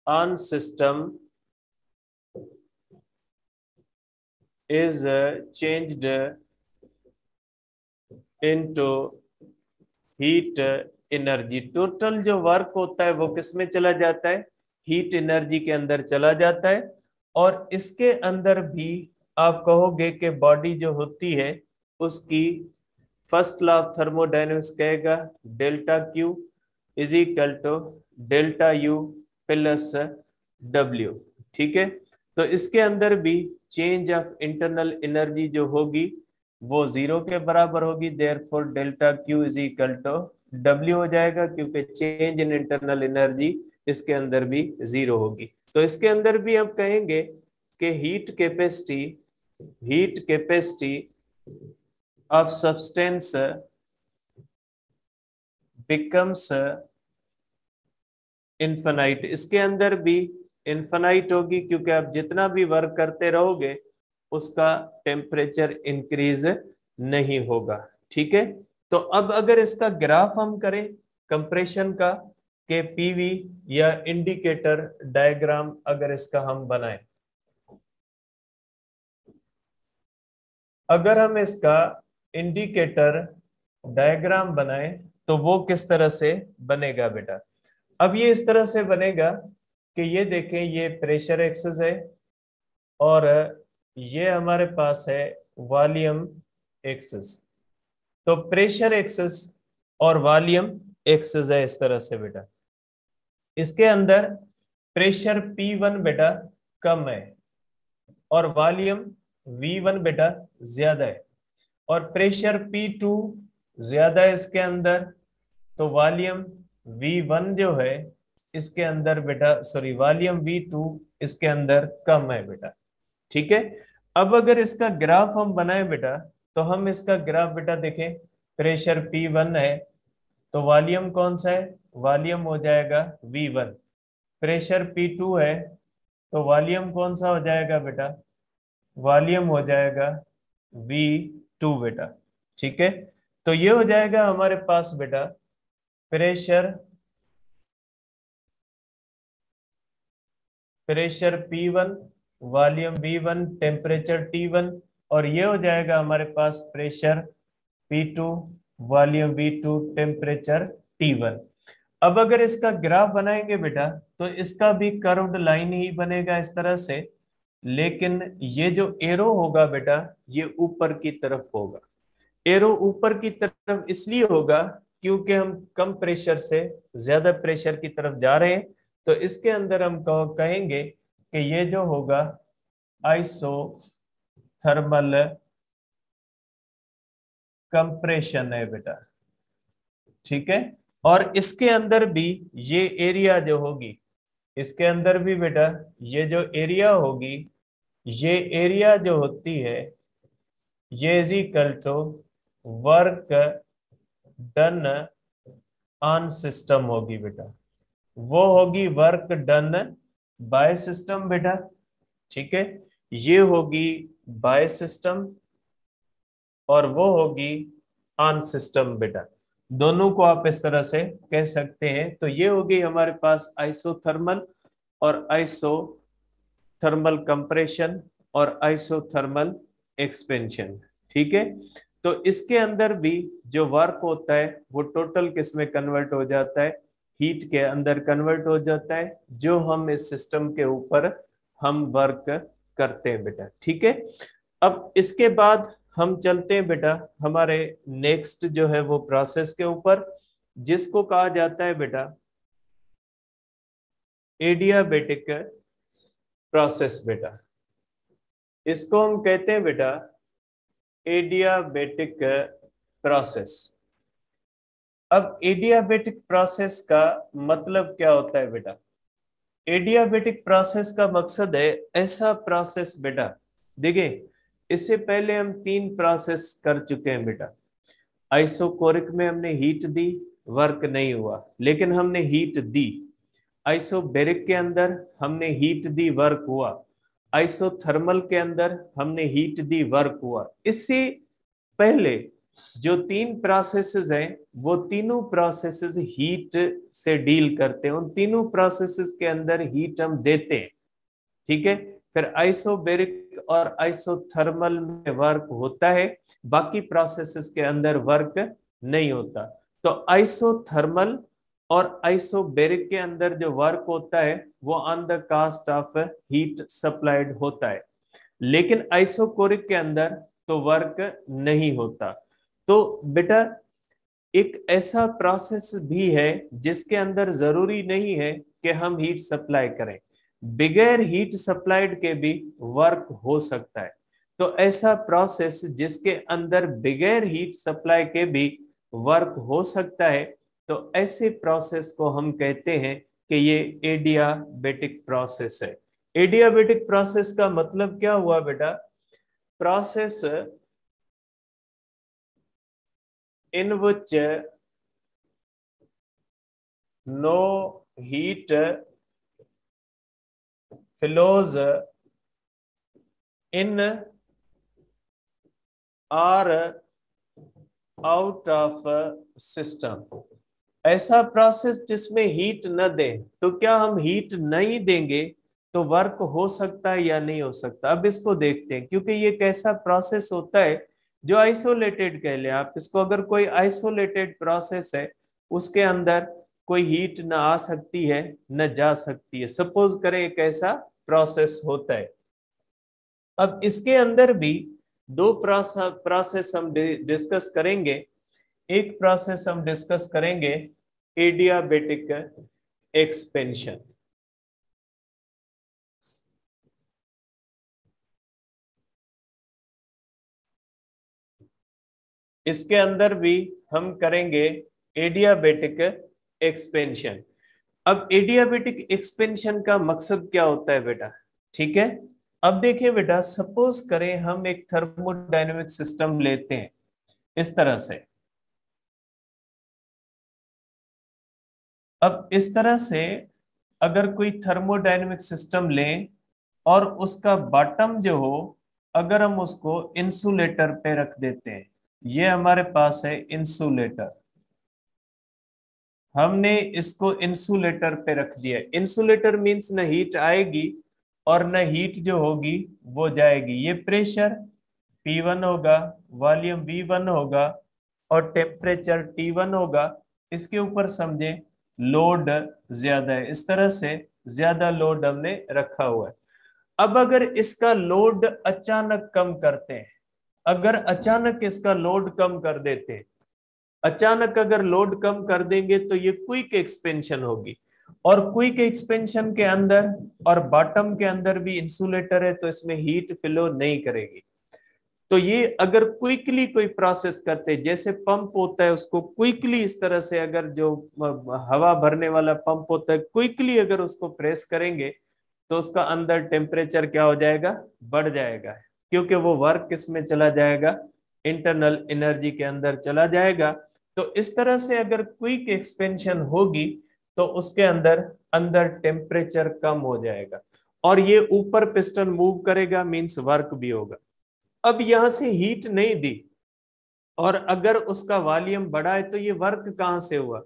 on system is changed into heat energy. Total जो वर्क होता है वो किस में चला जाता है, हीट एनर्जी के अंदर चला जाता है। और इसके अंदर भी आप कहोगे कि बॉडी जो होती है उसकी फर्स्ट लॉ ऑफ थर्मोडायनेमिक्स कहेगा delta Q is equal to delta U plus W. ठीक है, तो इसके अंदर भी चेंज ऑफ इंटरनल एनर्जी जो होगी वो जीरो के बराबर होगी, therefore delta Q is equal to W हो जाएगा, क्योंकि चेंज इन इंटरनल एनर्जी इसके अंदर भी जीरो होगी। तो इसके अंदर भी हम कहेंगे कि heat capacity of substance becomes infinite. इसके अंदर भी इनफाइनाइट होगी, क्योंकि आप जितना भी वर्क करते रहोगे उसका टेम्परेचर इंक्रीज नहीं होगा। ठीक है, तो अब अगर इसका ग्राफ हम करें कंप्रेशन का, के पीवी या इंडिकेटर डायग्राम अगर इसका हम बनाएं, अगर हम इसका इंडिकेटर डायग्राम बनाएं तो वो किस तरह से बनेगा बेटा। अब ये इस तरह से बनेगा कि ये देखें, ये प्रेशर एक्सेस है और ये हमारे पास है वॉल्यूम एक्सेस। तो प्रेशर एक्सेस और वॉल्यूम एक्सेस है इस तरह से बेटा। इसके अंदर प्रेशर P1 बेटा कम है और वॉल्यूम V1 बेटा ज्यादा है, और प्रेशर P2 ज्यादा है इसके अंदर, तो वॉल्यूम V1 जो है इसके अंदर बेटा, सॉरी वॉल्यूम V2 इसके अंदर कम है बेटा। ठीक है, अब अगर इसका ग्राफ हम बनाए बेटा, तो हम इसका ग्राफ बेटा देखें, प्रेशर P1 है तो वॉल्यूम कौन सा है, वॉल्यूम हो जाएगा V1। प्रेशर P2 है तो वॉल्यूम कौन सा हो जाएगा बेटा, वॉल्यूम हो जाएगा V2 बेटा। ठीक है, तो ये हो जाएगा हमारे पास बेटा pressure P1, volume V1, temperature T1, और ये हो जाएगा हमारे पास pressure P2, volume V2, temperature T1। अब अगर इसका ग्राफ बनाएंगे बेटा तो इसका भी कर्व्ड लाइन ही बनेगा इस तरह से, लेकिन ये जो एरो होगा बेटा ये ऊपर की तरफ होगा। एरो ऊपर की तरफ इसलिए होगा क्योंकि हम कम प्रेशर से ज्यादा प्रेशर की तरफ जा रहे हैं। तो इसके अंदर हम कहेंगे कि ये जो होगा आइसोथर्मल कंप्रेशन है बेटा। ठीक है, और इसके अंदर भी ये एरिया जो होगी, इसके अंदर भी बेटा ये जो एरिया होगी, ये एरिया जो होती है ये is equal to work done on system होगी बेटा। वो होगी वर्क डन बाय सिस्टम बेटा। ठीक है, ये होगी बाय सिस्टम और वो होगी ऑन सिस्टम बेटा। दोनों को आप इस तरह से कह सकते हैं। तो ये होगी हमारे पास आइसोथर्मल और आइसोथर्मल कंप्रेशन और आइसोथर्मल एक्सपेंशन। ठीक है, तो इसके अंदर भी जो वर्क होता है वो टोटल किस में कन्वर्ट हो जाता है, हीट के अंदर कन्वर्ट हो जाता है, जो हम इस सिस्टम के ऊपर हम वर्क करते हैं बेटा। ठीक है, अब इसके बाद हम चलते हैं बेटा हमारे नेक्स्ट जो है वो प्रोसेस के ऊपर, जिसको कहा जाता है बेटा एडियाबेटिक प्रोसेस बेटा। इसको हम कहते हैं बेटा एडियाबेटिक प्रोसेस। अब एडियाबेटिक प्रोसेस का मतलब क्या होता है बेटा, एडियाबेटिक प्रोसेस का मकसद है ऐसा प्रोसेस बेटा, देखिए इससे पहले हम 3 प्रोसेस कर चुके हैं बेटा। आइसोकोरिक में हमने हीट दी, वर्क नहीं हुआ, लेकिन हमने हीट दी। आइसोबेरिक के अंदर हमने हीट दी, वर्क हुआ। आइसोथर्मल के अंदर हमने हीट दी, वर्क हुआ। इससे पहले जो तीन प्रोसेसेस हैं वो तीनों प्रोसेसेस हीट से डील करते हैं, उन तीनों प्रोसेसेस के अंदर हीट हम देते हैं। ठीक है, फिर आइसोबेरिक और आइसोथर्मल में वर्क होता है, बाकी प्रोसेसेस के अंदर वर्क नहीं होता। तो आइसोथर्मल और आइसोबेरिक के अंदर जो वर्क होता है वो on the cost of heat supplied होता है, लेकिन आइसोकोरिक के अंदर तो वर्क नहीं होता। तो बेटा एक ऐसा प्रोसेस भी है जिसके अंदर जरूरी नहीं है कि हम हीट सप्लाई करें, बगैर हीट सप्लाइड के भी वर्क हो सकता है। तो ऐसा प्रोसेस जिसके अंदर बगैर हीट सप्लाई के भी वर्क हो सकता है, तो ऐसे प्रोसेस को हम कहते हैं कि ये एडियाबेटिक प्रोसेस है। एडियाबेटिक प्रोसेस का मतलब क्या हुआ बेटा? Process in which no heat flows in or out of system। ऐसा प्रोसेस जिसमें हीट न दे, तो क्या हम हीट नहीं देंगे तो वर्क हो सकता है या नहीं हो सकता? अब इसको देखते हैं, क्योंकि ये कैसा प्रोसेस होता है जो आइसोलेटेड कह ले आप इसको। अगर कोई आइसोलेटेड प्रोसेस है, उसके अंदर कोई हीट न आ सकती है न जा सकती है। सपोज करें एक ऐसा प्रोसेस होता है। अब इसके अंदर भी दो प्रोसेस हम डिस्कस करेंगे। एक प्रोसेस हम डिस्कस करेंगे एडियाबेटिक एक्सपेंशन। इसके अंदर भी हम करेंगे एडियाबेटिक एक्सपेंशन। अब एडियाबेटिक एक्सपेंशन का मकसद क्या होता है बेटा? ठीक है, अब देखिए बेटा, सपोज करें हम एक थर्मोडायनेमिक सिस्टम लेते हैं इस तरह से। अब इस तरह से अगर कोई थर्मोडायनेमिक सिस्टम लें और उसका बॉटम जो हो, अगर हम उसको इंसुलेटर पे रख देते हैं, ये हमारे पास है इंसुलेटर, हमने इसको इंसुलेटर पे रख दिया। इंसुलेटर मींस न हीट आएगी और न हीट जो होगी वो जाएगी। ये प्रेशर P1 होगा, वॉल्यूम V1 होगा और टेम्परेचर T1 होगा। इसके ऊपर समझे लोड ज्यादा है, इस तरह से ज्यादा लोड हमने रखा हुआ है। अब अगर इसका लोड अचानक कम करते हैं, अगर अचानक इसका लोड कम कर देते हैं, अचानक अगर लोड कम कर देंगे तो ये क्विक एक्सपेंशन होगी। और क्विक एक्सपेंशन के अंदर और बॉटम के अंदर भी इंसुलेटर है, तो इसमें हीट फ्लो नहीं करेगी। तो ये अगर क्विकली कोई प्रोसेस करते हैं, जैसे पंप होता है, उसको क्विकली इस तरह से अगर जो हवा भरने वाला पंप होता है, क्विकली अगर उसको प्रेस करेंगे तो उसका अंदर टेम्परेचर क्या हो जाएगा? बढ़ जाएगा, क्योंकि वो वर्क किस में चला जाएगा? इंटरनल एनर्जी के अंदर चला जाएगा। तो इस तरह से अगर क्विक एक्सपेंशन होगी तो उसके अंदर अंदर टेम्परेचर कम हो जाएगा और ये ऊपर पिस्टन मूव करेगा, मींस वर्क भी होगा। अब यहां से हीट नहीं दी और अगर उसका वॉल्यूम बढ़ा है तो ये वर्क कहां से हुआ?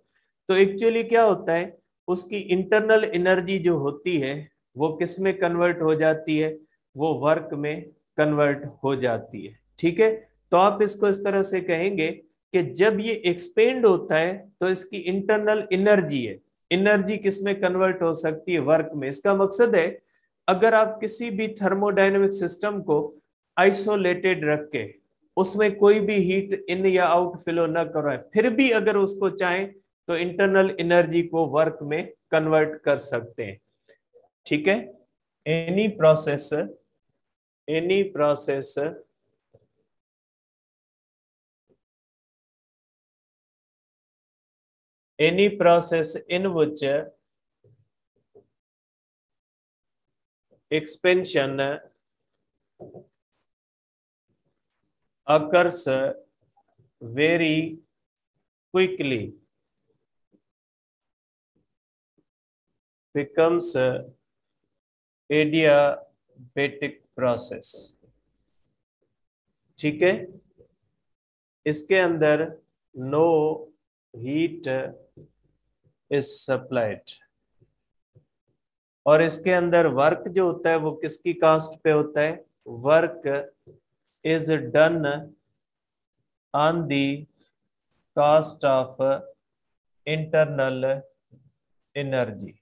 तो एक्चुअली क्या होता है, उसकी इंटरनल एनर्जी जो होती है वो किस में कन्वर्ट हो जाती है? वो वर्क में कन्वर्ट हो जाती है। ठीक है, तो आप इसको इस तरह से कहेंगे कि जब ये एक्सपेंड होता है तो इसकी इंटरनल एनर्जी है, एनर्जी किस में कन्वर्ट हो सकती है? वर्क में। इसका मकसद है अगर आप किसी भी थर्मोडायनेमिक सिस्टम को आइसोलेटेड रख के उसमें कोई भी हीट इन या आउट फ्लो न कराए, फिर भी अगर उसको चाहें तो इंटरनल एनर्जी को वर्क में कन्वर्ट कर सकते हैं। ठीक है, any process, any process any process in which expansion occurs very quickly becomes a adiabatic process। ठीक है, इसके अंदर नो हीट इज सप्लाइड, और इसके अंदर वर्क जो होता है वो किसकी कास्ट पे होता है? Work is done on the cost of internal energy.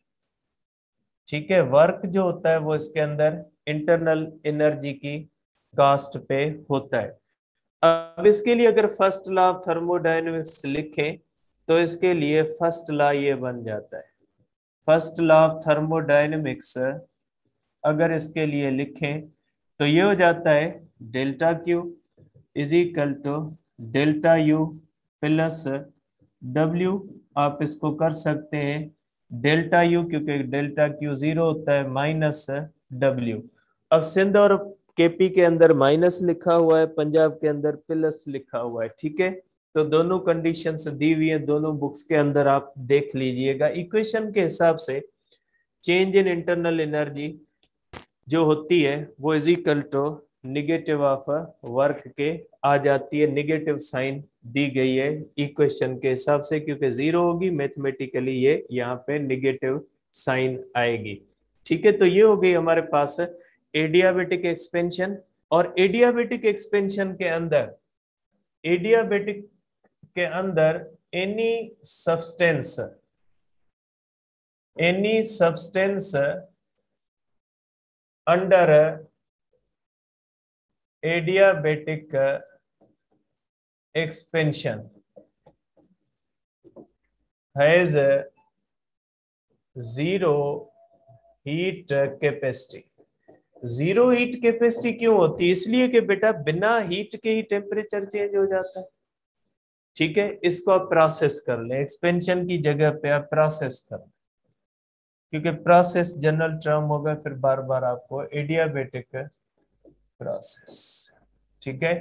ठीक है, वर्क जो होता है वो इसके अंदर इंटरनल एनर्जी की कास्ट पे होता है। अब इसके लिए अगर फर्स्ट लॉ ऑफ थर्मोडायनेमिक्स लिखें तो इसके लिए फर्स्ट लॉ ये बन जाता है। फर्स्ट लॉ ऑफ थर्मोडायनेमिक्स अगर इसके लिए लिखें तो ये हो जाता है delta Q is equal to delta U plus W. आप इसको कर सकते हैं डेल्टा यू, क्योंकि डेल्टा क्यू 0 होता है, माइनस डब्ल्यू। अब सिंध और केपी के अंदर माइनस लिखा हुआ है, पंजाब के अंदर प्लस लिखा हुआ है। ठीक है, तो दोनों कंडीशंस दी हुई है दोनों बुक्स के अंदर, आप देख लीजिएगा। इक्वेशन के हिसाब से चेंज इन इंटरनल एनर्जी जो होती है वो is equal to negative of work के आ जाती है। निगेटिव साइन दी गई है इक्वेशन के हिसाब से, क्योंकि 0 होगी मैथमेटिकली ये यहाँ पे निगेटिव साइन आएगी। ठीक है, तो ये हो गई हमारे पास एडियाबेटिक एक्सपेंशन। और एडियाबेटिक एक्सपेंशन के अंदर, एडियाबेटिक के अंदर any substance under adiabatic expansion has zero heat capacity। Zero heat capacity क्यों होती है? इसलिए कि बेटा बिना हीट के ही टेम्परेचर चेंज हो जाता है। ठीक है, इसको आप प्रोसेस कर लें, एक्सपेंशन की जगह पे आप प्रोसेस कर लें, क्योंकि प्रोसेस जनरल टर्म होगा, फिर बार बार आपको एडियाबेटिक प्रोसेस। ठीक है,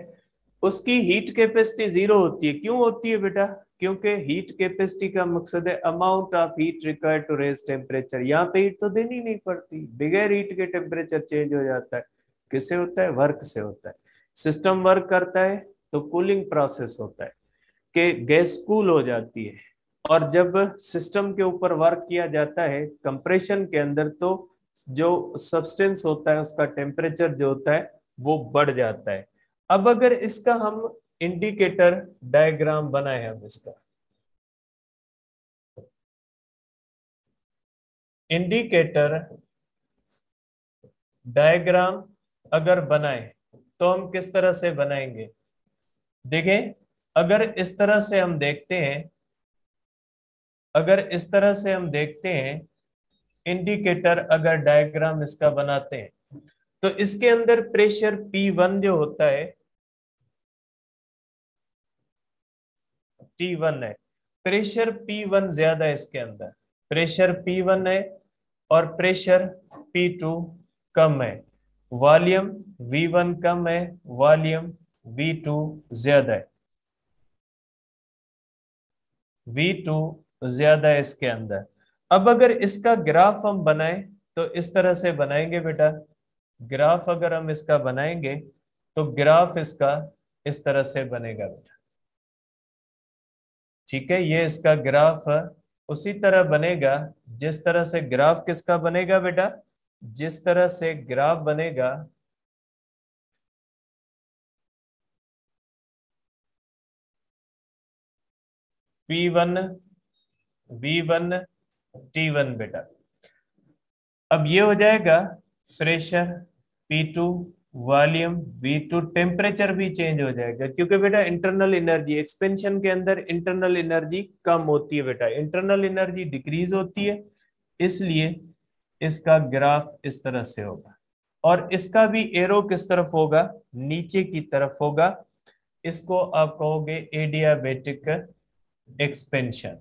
उसकी हीट कैपेसिटी 0 होती है। क्यों होती है बेटा? क्योंकि हीट कैपेसिटी का मकसद है amount of heat required to raise temperature. यहाँ पे हीट तो देनी नहीं पड़ती, बगैर हीट के टेम्परेचर चेंज हो जाता है। किससे होता है? वर्क से होता है। सिस्टम वर्क करता है तो कूलिंग प्रोसेस होता है कि गैस कूल हो जाती है, और जब सिस्टम के ऊपर वर्क किया जाता है कंप्रेशन के अंदर, तो जो सब्सटेंस होता है उसका टेम्परेचर जो होता है वो बढ़ जाता है। अब अगर इसका हम इंडिकेटर डायग्राम बनाए, हम इसका इंडिकेटर डायग्राम अगर बनाए तो हम किस तरह से बनाएंगे? देखें, अगर इस तरह से हम देखते हैं, अगर इस तरह से हम देखते हैं इंडिकेटर अगर डायग्राम इसका बनाते हैं, तो इसके अंदर प्रेशर P1 जो होता है, T1 है, प्रेशर P1 ज्यादा है इसके अंदर, प्रेशर P1 है और प्रेशर P2 कम है। वॉल्यूम V1 कम है, वॉल्यूम V2 ज्यादा है, V2 ज्यादा है इसके अंदर। अब अगर इसका ग्राफ हम बनाएं तो इस तरह से बनाएंगे बेटा। ग्राफ अगर हम इसका बनाएंगे तो ग्राफ इसका इस तरह से बनेगा बेटा। ठीक है, ये इसका ग्राफ उसी तरह बनेगा जिस तरह से ग्राफ किसका बनेगा बेटा? जिस तरह से ग्राफ बनेगा P1 V1 T1 बेटा। अब ये हो जाएगा pressure P2, volume V2, temperature भी चेंज हो जाएगा, क्योंकि बेटा इंटरनल एनर्जी एक्सपेंशन के अंदर इंटरनल एनर्जी कम होती है बेटा, इंटरनल एनर्जी डिक्रीज होती है, इसलिए इसका ग्राफ इस तरह से होगा। और इसका भी एरो किस तरफ होगा? नीचे की तरफ होगा। इसको आप कहोगे एडियाबेटिक एक्सपेंशन,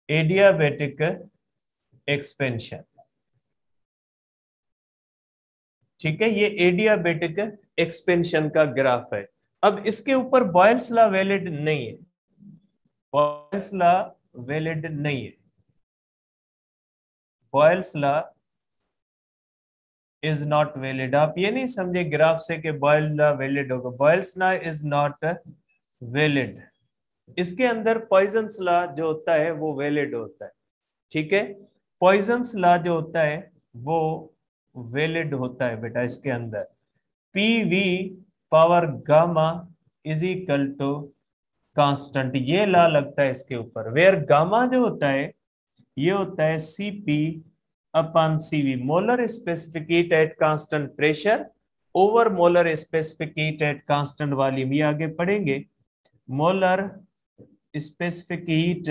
एडियाबेटिक एक्सपेंशन। ठीक है, ये एडियाबेटिक एक्सपेंशन का ग्राफ है। अब इसके ऊपर बॉयल्स लॉ वैलिड नहीं है, बॉयल्स लॉ वैलिड नहीं है, Boyle's law is not valid. आप ये नहीं समझे ग्राफ से कि बॉयल्स लॉ वैलिड होगा, Boyle's law is not valid. इसके अंदर पॉइजन्स लॉ जो होता है वो वैलिड होता है, ठीक है। पॉइजन्स लॉ जो होता है वो वैलिड होता है बेटा। इसके अंदर P V power gamma is equal to constant, ये लॉ लगता है इसके ऊपर, वेयर गामा जो होता है ये होता है Cp upon Cv, molar specific heat at constant pressure over molar specific heat at constant volume. ये आगे पढ़ेंगे, molar specific heat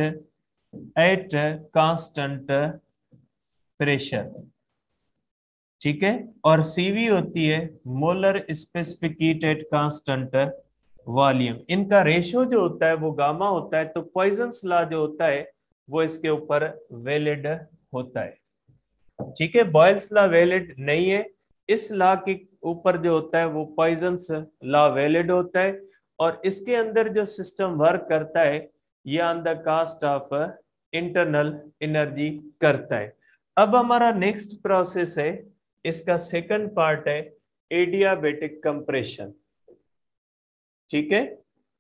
at constant pressure, ठीक है। और Cv होती है molar specific heat at constant volume. इनका रेशो जो होता है वो गामा होता है, तो पॉइजन्स लॉ जो होता है वो इसके ऊपर वैलिड होता है, ठीक है। बॉयल्स लॉ वैलिड नहीं है, इस लॉ के ऊपर जो होता है वो पॉइजन्स लॉ वैलिड होता है। और इसके अंदर जो सिस्टम वर्क करता है ये on the cost of internal energy करता है। अब हमारा नेक्स्ट प्रोसेस है, इसका सेकंड पार्ट है एडियाबेटिक कंप्रेशन, ठीक है।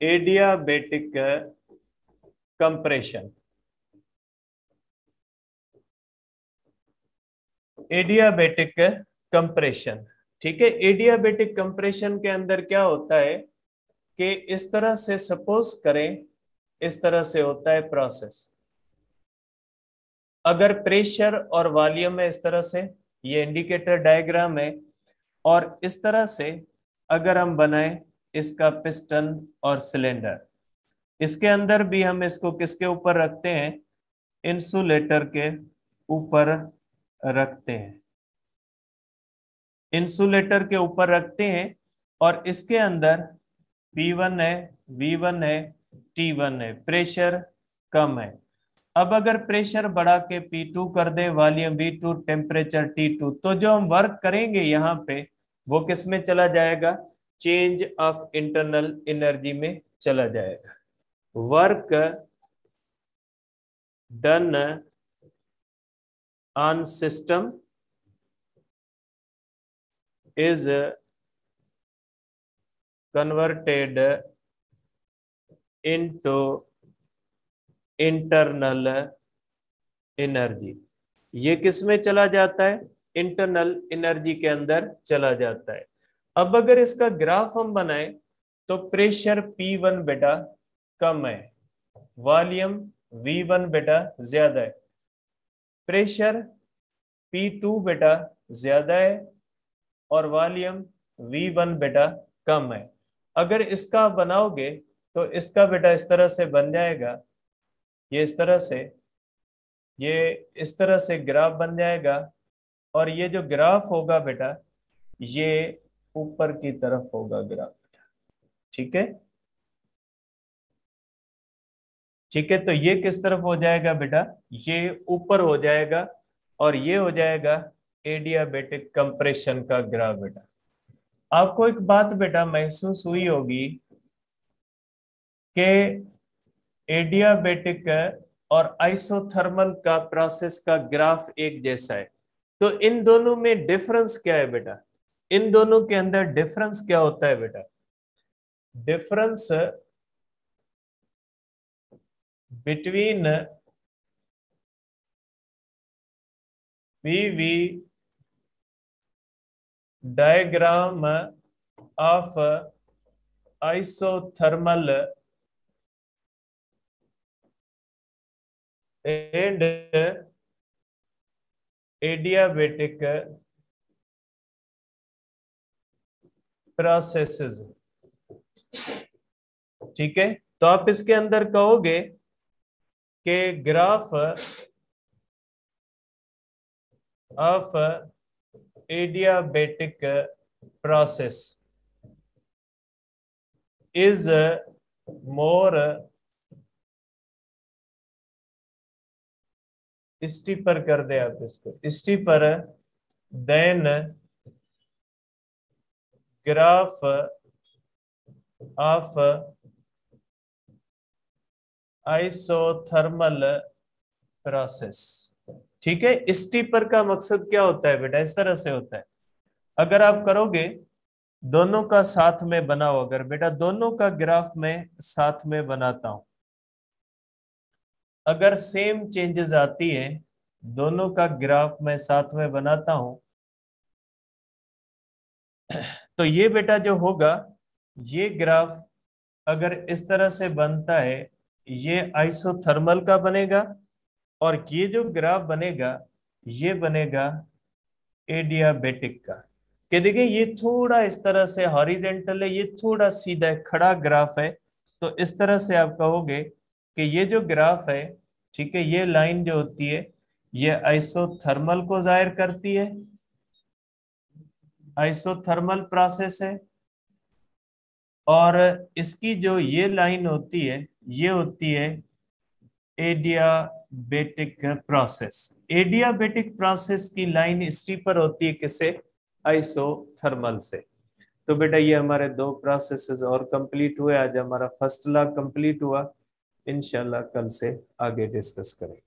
एडियाबेटिक कंप्रेशन, एडियाबेटिक कंप्रेशन, ठीक है। एडियाबेटिक कंप्रेशन के अंदर क्या होता है कि इस तरह से सपोज करें, इस तरह से होता है प्रोसेस। अगर प्रेशर और वॉल्यूम है इस तरह से, ये इंडिकेटर डायग्राम है, और इस तरह से अगर हम बनाए इसका पिस्टन और सिलेंडर, इसके अंदर भी हम इसको किसके ऊपर रखते हैं, इंसुलेटर के ऊपर रखते हैं, इंसुलेटर के ऊपर रखते हैं। और इसके अंदर P1 है, V1 है, T1 है, प्रेशर कम है। अब अगर प्रेशर बढ़ा के P2 कर दे, वॉल्यूम V2, टेम्परेचर T2, तो जो हम वर्क करेंगे यहाँ पे वो किस में चला जाएगा, चेंज ऑफ इंटरनल एनर्जी में चला जाएगा। Work done on system is converted into internal energy. ये किस में चला जाता है, इंटरनल एनर्जी के अंदर चला जाता है। अब अगर इसका ग्राफ हम बनाए तो प्रेशर P1 बेटा कम है, वॉल्यूम V1 बेटा ज्यादा है, प्रेशर P2 बेटा ज्यादा है, और वॉल्यूम V1 बेटा कम है। अगर इसका बनाओगे तो इसका बेटा इस तरह से बन जाएगा, ये इस तरह से, ये इस तरह से ग्राफ बन जाएगा। और ये जो ग्राफ होगा बेटा ये ऊपर की तरफ होगा ग्राफ, ठीक है, ठीक है। तो ये किस तरफ हो जाएगा बेटा, ये ऊपर हो जाएगा, और ये हो जाएगा एडियाबेटिक कंप्रेशन का ग्राफ बेटा। आपको एक बात बेटा महसूस हुई होगी कि एडियाबेटिक और आइसोथर्मल का प्रोसेस का ग्राफ एक जैसा है, तो इन दोनों में डिफरेंस क्या है बेटा, इन दोनों के अंदर डिफरेंस क्या होता है बेटा, difference between PV diagram of isothermal and adiabatic processes, ठीक है। तो आप इसके अंदर कहोगे कि graph of adiabatic process is more steeper कर दे आप इसको, steeper than graph of isothermal process. ठीक है, स्टीपर का मकसद क्या होता है बेटा, इस तरह से होता है, अगर आप करोगे दोनों का साथ में बनाओ, अगर बेटा दोनों का ग्राफ में साथ में बनाता हूं, अगर सेम चेंजेस आती है, दोनों का ग्राफ में साथ में बनाता हूं, तो ये बेटा जो होगा, ये ग्राफ अगर इस तरह से बनता है, ये आइसोथर्मल का बनेगा, और ये जो ग्राफ बनेगा ये बनेगा एडियाबेटिक का। कि देखिए ये थोड़ा इस तरह से हॉरिजेंटल है, ये थोड़ा सीधा है, खड़ा ग्राफ है, तो इस तरह से आप कहोगे कि ये जो ग्राफ है, ठीक है, ये लाइन जो होती है ये आइसोथर्मल को जाहिर करती है, आइसोथर्मल प्रोसेस है, और इसकी जो ये लाइन होती है ये होती है एडियाबेटिक प्रोसेस। एडियाबेटिक प्रोसेस की लाइन स्टीपर होती है किससे, आइसोथर्मल से। तो बेटा ये हमारे दो प्रोसेसेस और कंप्लीट हुए, आज हमारा फर्स्ट लॉ कंप्लीट हुआ, इंशाल्लाह कल से आगे डिस्कस करेंगे।